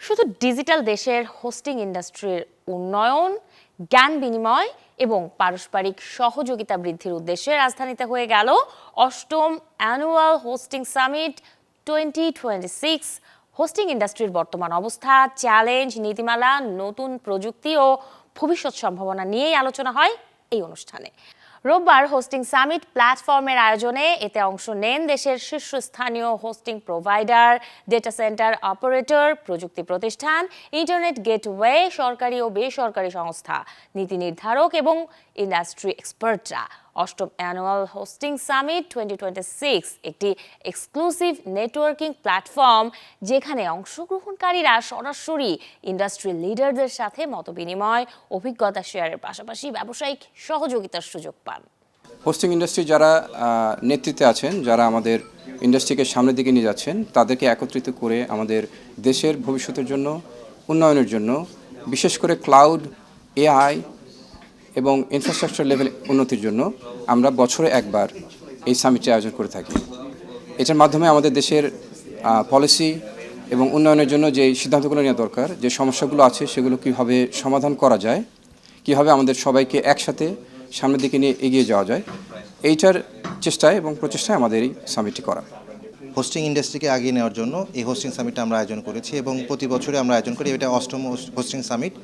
শুধু ডিজিটাল দেশের হোস্টিং ইন্ডাস্ট্রির উন্নয়ন, জ্ঞান বিনিময় এবং পারস্পরিক সহযোগিতা বৃদ্ধির উদ্দেশ্যে রাজধানীতে হয়ে গেল অষ্টম অ্যানুয়াল হোস্টিং সামিট 2026। হোস্টিং ইন্ডাস্ট্রির বর্তমান অবস্থা, চ্যালেঞ্জ, নীতিমালা, নতুন প্রযুক্তি ও ভবিষ্যৎ সম্ভাবনা নিয়েই আলোচনা হয় এই অনুষ্ঠানে। রোববার হোস্টিং সামিট প্ল্যাটফর্মের আয়োজনে এতে অংশ নেন দেশের শীর্ষস্থানীয় hosting provider, data centre operator, প্রযুক্তি প্রতিষ্ঠান, ইন্টারনেট গেটওয়ে, সরকারি ও বেসরকারি সংস্থা, নীতি নির্ধারক এবং ইন্ডাস্ট্রি এক্সপার্টরা। অষ্টম অ্যানুয়াল হোস্টিং সামিট 2026 একটি এক্সক্লুসিভ নেটওয়ার্কিং প্ল্যাটফর্ম, যেখানে অংশগ্রহণকারীরা সরাসরি ইন্ডাস্ট্রি লিডারদের সাথে মতবিনিময়, অভিজ্ঞতা শেয়ারের পাশাপাশি ব্যবসায়িক সহযোগিতার সুযোগ পান। হোস্টিং ইন্ডাস্ট্রি যারা নেতৃত্বে আছেন, যারা আমাদের ইন্ডাস্ট্রিকে সামনের দিকে নিয়ে যাচ্ছেন, তাদেরকে একত্রিত করে আমাদের দেশের ভবিষ্যতের জন্য, উন্নয়নের জন্য, বিশেষ করে ক্লাউড, এআই এবং ইনফ্রাস্ট্রাকচার লেভেল উন্নতির জন্য আমরা বছরে একবার এই সামিটটি আয়োজন করে থাকি। এটার মাধ্যমে আমাদের দেশের পলিসি এবং উন্নয়নের জন্য যে সিদ্ধান্তগুলো নেওয়া দরকার, যে সমস্যাগুলো আছে সেগুলো কীভাবে সমাধান করা যায়, কীভাবে আমাদের সবাইকে একসাথে সামনের দিকে নিয়ে এগিয়ে যাওয়া যায়, এইটার চেষ্টায় এবং প্রচেষ্টায় আমাদের এই সামিটটি করা। হোস্টিং ইন্ডাস্ট্রিকে আগিয়ে নেওয়ার জন্য এই হোস্টিং সামিটটা আমরা আয়োজন করেছি এবং প্রতি বছরে আমরা আয়োজন করি। এটা অষ্টম হোস্টিং সামিট।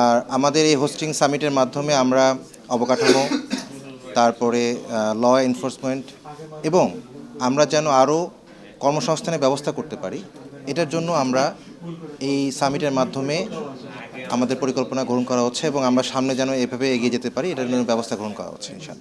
আর আমাদের এই হোস্টিং সামিটের মাধ্যমে আমরা অবকাঠামো, তারপরে ল এনফোর্সমেন্ট এবং আমরা যেন আরও কর্মসংস্থানের ব্যবস্থা করতে পারি, এটার জন্য আমরা এই সামিটের মাধ্যমে আমাদের পরিকল্পনা গ্রহণ করা হচ্ছে এবং আমরা সামনে যেন এভাবে এগিয়ে যেতে পারি, এটার জন্য ব্যবস্থা গ্রহণ করা হচ্ছে ইনশাআল্লাহ।